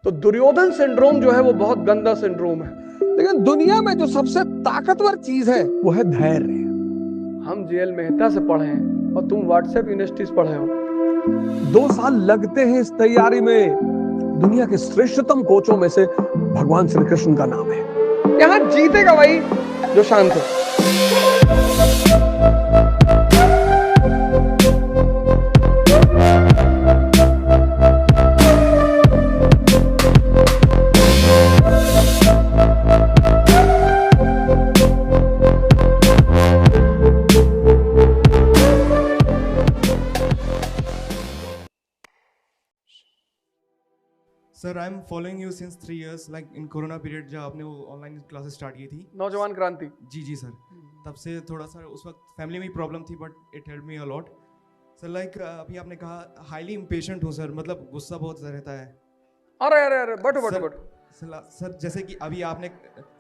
तो दुर्योधन सिंड्रोम जो है वो बहुत गंदा सिंड्रोम है। लेकिन दुनिया में जो सबसे ताकतवर चीज है वो है धैर्य। हम जेएल मेहता से पढ़े हैं और तुम व्हाट्सएप यूनिवर्सिटी से पढ़े हो। 2 साल लगते हैं इस तैयारी में। दुनिया के श्रेष्ठतम कोचों में से भगवान श्री कृष्ण का नाम है। यहां जीतेगा वही जो शांत है। Sir I am following you since 3 years like in corona period जब आपने वो ऑनलाइन क्लासेस स्टार्ट की थी। नौजवान क्रांति। जी सर, तब से थोड़ा सा उस वक्त फैमिली में प्रॉब्लम थी but it help me a lot sir. Like अभी आपने कहा हाईली इम्पेशेंट हूँ सर, मतलब गुस्सा बहुत रहता है। अरे अरे अरे बटो सर जैसे कि अभी आपने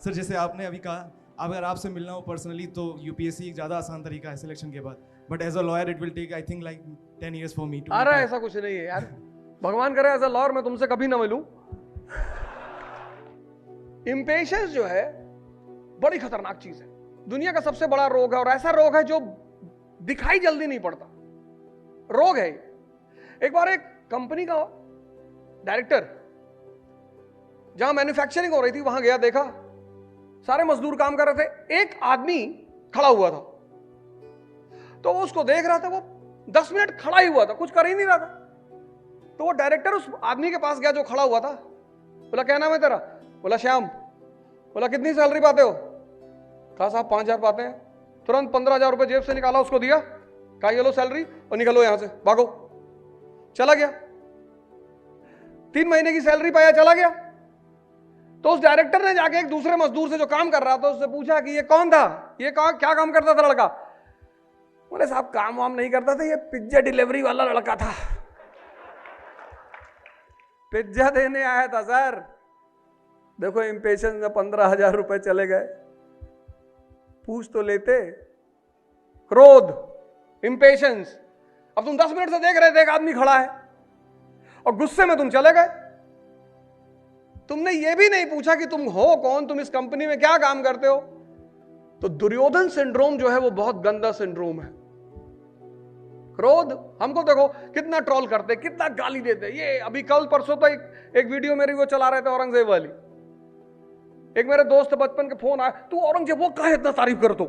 जैसे आपने अभी कहा अगर आपसे मिलना हो पर्सनली तो यूपीएससी एक ज़्यादा आसान तरीका है सिलेक्शन के बाद, but as a lawyer it will take I think like 10 years for me too. अरे ऐसा कुछ नहीं है यार, भगवान करे एज अ लॉयर मैं तुमसे कभी ना मिलूं। इंपेशेंस जो है बड़ी खतरनाक चीज है, दुनिया का सबसे बड़ा रोग है और ऐसा रोग है जो दिखाई जल्दी नहीं पड़ता। रोग है। एक बार एक कंपनी का डायरेक्टर जहां मैन्युफैक्चरिंग हो रही थी वहां गया, देखा सारे मजदूर काम कर रहे थे, एक आदमी खड़ा हुआ था। तो वो उसको देख रहा था, वो 10 मिनट खड़ा ही हुआ था, कुछ कर ही नहीं रहा था। तो वो डायरेक्टर उस आदमी के पास गया जो खड़ा हुआ था, बोला क्या नाम है तेरा? बोला श्याम। बोला कितनी सैलरी पाते हो? कहा साहब 5,000 पाते हैं। तुरंत 15,000 रुपए जेब से निकाला, उसको दिया, कहा ये लो सैलरी और निकलो यहां से, भागो। चला गया, 3 महीने की सैलरी पाया, चला गया। तो उस डायरेक्टर ने जाके एक दूसरे मजदूर से जो काम कर रहा था उससे पूछा कि ये कौन था, ये क्या काम करता था लड़का? बोले साहब काम वाम नहीं करता था, ये पिज्जा डिलीवरी वाला लड़का था, पिज्जा देने आया था सर। देखो इंपेशेंस में 15,000 रुपए चले गए। पूछ तो लेते। क्रोध, इंपेशेंस। अब तुम 10 मिनट से देख रहे थे एक आदमी खड़ा है और गुस्से में तुम चले गए। तुमने ये भी नहीं पूछा कि तुम हो कौन, तुम इस कंपनी में क्या काम करते हो। तो दुर्योधन सिंड्रोम जो है वो बहुत गंदा सिंड्रोम है। क्रोध, हमको देखो कितना ट्रोल करते, कितना गाली देते। ये अभी कल परसों तो एक वीडियो मेरी वो चला रहे थे औरंगजेब वाली। एक मेरे दोस्त बचपन के फोन आया, तू औरंगजेब वो काहे इतना तारीफ कर तो?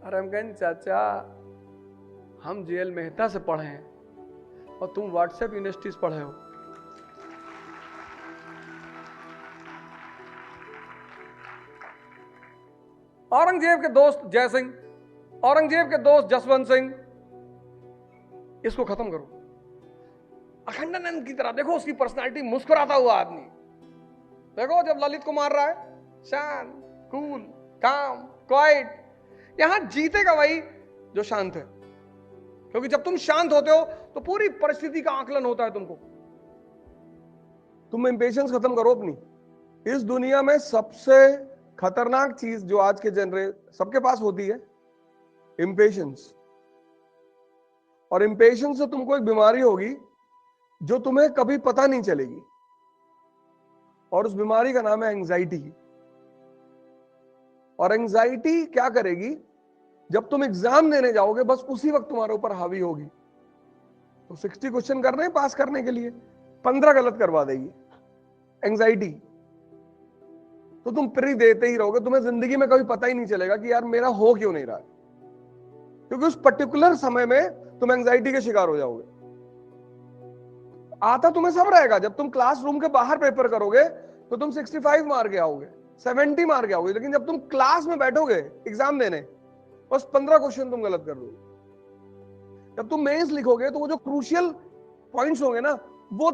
अरे हम कहें चाचा हम जेएल मेहता से पढ़े हैं और तुम व्हाट्सएप यूनिवर्सिटी से पढ़े हो। औरंगजेब के दोस्त जय सिंह, औरंगजेब के दोस्त जसवंत सिंह, इसको खत्म करो। अखंडानंद की तरह देखो उसकी पर्सनालिटी, मुस्कुराता हुआ आदमी। देखो जब ललित को मार रहा है, शांत, कूल, काम, क्वाइट। यहां जीतेगा वही जो शांत है, क्योंकि जब तुम शांत होते हो तो पूरी परिस्थिति का आकलन होता है तुमको। तुम इंपेशेंस खत्म करो अपनी। इस दुनिया में सबसे खतरनाक चीज जो आज के सबके पास होती है, इंपेशेंस। और इंपेशेंस से तुमको एक बीमारी होगी जो तुम्हें कभी पता नहीं चलेगी, और उस बीमारी का नाम है एंजाइटी। और एंजाइटी क्या करेगी, जब तुम एग्जाम देने जाओगे बस उसी वक्त तुम्हारे ऊपर हावी होगी। तो 60 क्वेश्चन करने हैं पास करने के लिए, 15 गलत करवा देगी एंजाइटी। तो तुम प्री देते ही रहोगे, तुम्हें जिंदगी में कभी पता ही नहीं चलेगा कि यार मेरा हो क्यों नहीं रहा है, क्योंकि उस पर्टिकुलर समय में तुम एंजाइटी के शिकार हो जाओगे। आता तुम्हें सब रहेगा, जब तुम क्लासरूम के बाहर पेपर करोगे तो तुम 65 मार के आओगे, 70 मार के आओगे, लेकिन जब तुम क्लास में बैठोगे एग्जाम देने, बस 15 क्वेश्चन तुम गलत कर दोगे। जब तुम मेंस लिखोगे तो वो जो क्रूशियल पॉइंट्स होंगे ना, वो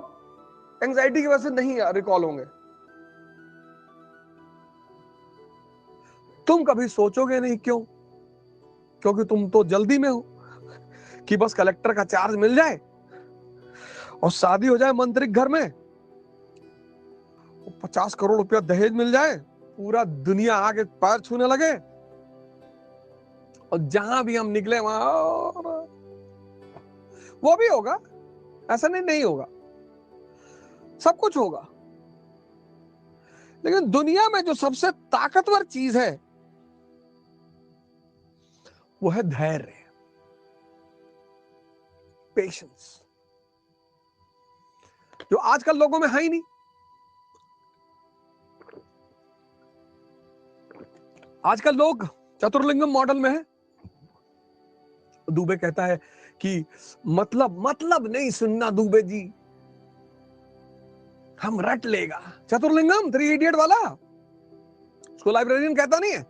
एंजाइटी की वजह से नहीं रिकॉल होंगे। तुम कभी सोचोगे नहीं, क्यों? क्योंकि तुम तो जल्दी में हो कि बस कलेक्टर का चार्ज मिल जाए और शादी हो जाए मंत्री घर में, 50 करोड़ रुपया दहेज मिल जाए, पूरा दुनिया आगे पैर छूने लगे, और जहां भी हम निकले वहां वो भी होगा, ऐसा नहीं होगा। सब कुछ होगा। लेकिन दुनिया में जो सबसे ताकतवर चीज है वो है धैर्य, पेशेंस, जो आजकल लोगों में है ही नहीं। आजकल लोग चतुर्लिंगम मॉडल में है। दुबे कहता है कि मतलब नहीं सुनना दुबे जी, हम रट लेगा। चतुर्लिंगम 3 इडियट वाला, उसको लाइब्रेरियन कहता नहीं है,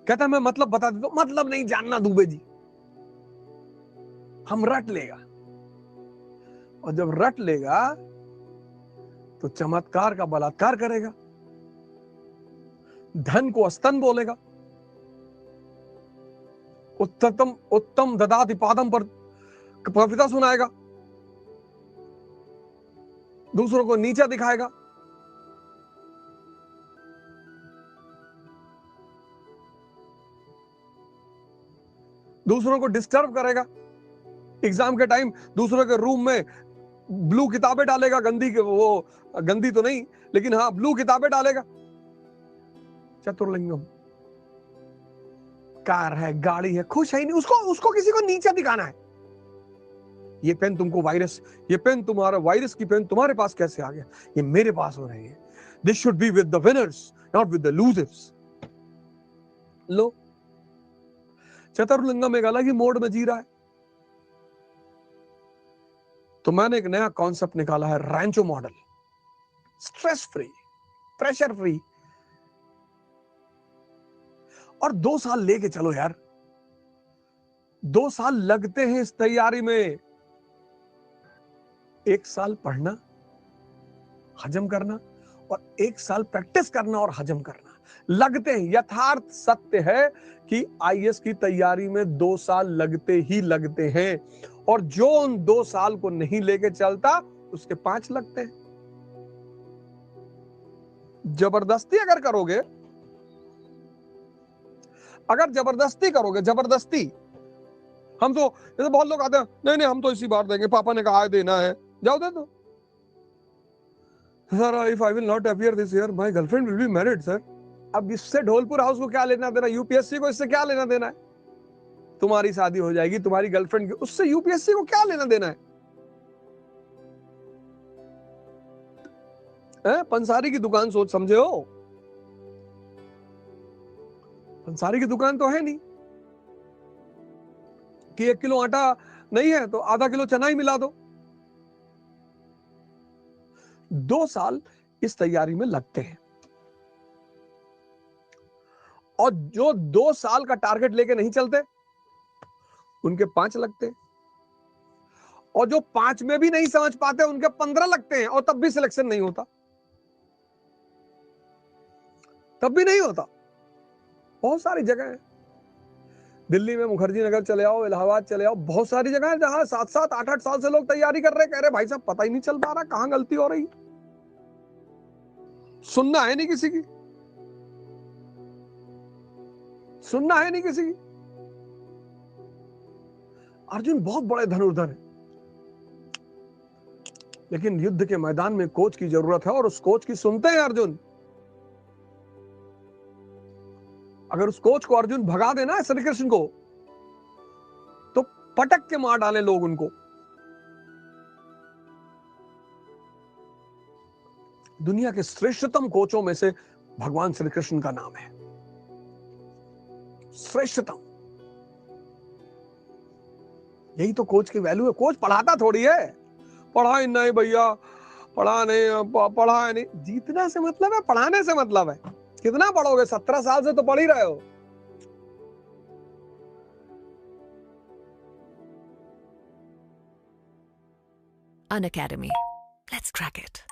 कहता मैं मतलब बता देता हूं, मतलब नहीं जानना दुबे जी, हम रट लेगा। और जब रट लेगा तो चमत्कार का बलात्कार करेगा, धन को अस्तन बोलेगा, उत्तम ददाति पादम पर कविता सुनाएगा, दूसरों को नीचा दिखाएगा, दूसरों को डिस्टर्ब करेगा। एग्जाम के टाइम दूसरों के रूम में ब्लू किताबें डालेगा, गंदी तो नहीं लेकिन हाँ ब्लू किताबें डालेगा। चतुर्लिंगम, कार है, गाड़ी है, खुश है ही नहीं, उसको किसी को नीचा दिखाना है। ये पेन तुमको वायरस, ये पेन तुम्हारा वायरस की पेन तुम्हारे पास कैसे आ गया, ये मेरे पास हो रही है। This should be with the winners not with the losers. लो, चतुर्लिंगम एक अलग ही मोड में जी रहा है। तो मैंने एक नया कॉन्सेप्ट निकाला है, Rancho model, stress free, pressure free. और 2 साल लेके चलो यार, 2 साल लगते हैं इस तैयारी में। 1 साल पढ़ना, हजम करना, और 1 साल प्रैक्टिस करना और हजम करना लगते हैं। यथार्थ सत्य है कि आईएएस की तैयारी में 2 साल लगते ही लगते हैं, और जो उन 2 साल को नहीं लेके चलता उसके 5 लगते हैं। जबरदस्ती अगर करोगे, जबरदस्ती, हम तो जैसे बहुत लोग आते हैं, नहीं हम तो इसी बार देंगे, पापा ने कहा है देना है, जाओ दे दो। Sir if I will not appear this year my girlfriend will be married sir. अब इससे ढोलपुर हाउस को क्या लेना देना, यूपीएससी को इससे क्या लेना देना है? तुम्हारी शादी हो जाएगी, तुम्हारी गर्लफ्रेंड की, उससे यूपीएससी को क्या लेना देना है? पंसारी की दुकान सोच समझे हो? पंसारी की दुकान तो है नहीं कि 1 किलो आटा नहीं है तो आधा किलो चना ही मिला दो। 2 साल इस तैयारी में लगते हैं, और जो 2 साल का टारगेट लेके नहीं चलते उनके 5 लगते हैं, और जो 5 में भी नहीं समझ पाते उनके 15 लगते हैं, और तब भी सिलेक्शन नहीं होता, तब भी नहीं होता। बहुत सारी जगह है, दिल्ली में मुखर्जी नगर चले आओ, इलाहाबाद चले आओ, बहुत सारी जगह है जहां 7-7, 8-8 साल से लोग तैयारी कर रहे हैं, कह रहे भाई साहब पता ही नहीं चल पा रहा कहां गलती हो रही। सुनना है नहीं किसी की, सुनना है नहीं किसी की। अर्जुन बहुत बड़े धनुर्धर है, लेकिन युद्ध के मैदान में कोच की जरूरत है, और उस कोच की सुनते हैं अर्जुन। अगर उस कोच को अर्जुन भगा देना श्री कृष्ण को, तो पटक के मार डाले लोग उनको। दुनिया के श्रेष्ठतम कोचों में से भगवान श्री कृष्ण का नाम है, श्रेष्ठतम। यही तो कोच की वैल्यू है। कोच पढ़ाता थोड़ी है, पढ़ाई नहीं भैया, पढ़ा नहीं, जीतना से मतलब है, पढ़ाने से मतलब है। कितना पढ़ोगे? 17 साल से तो पढ़ ही रहे हो। Unacademy. Let's crack it.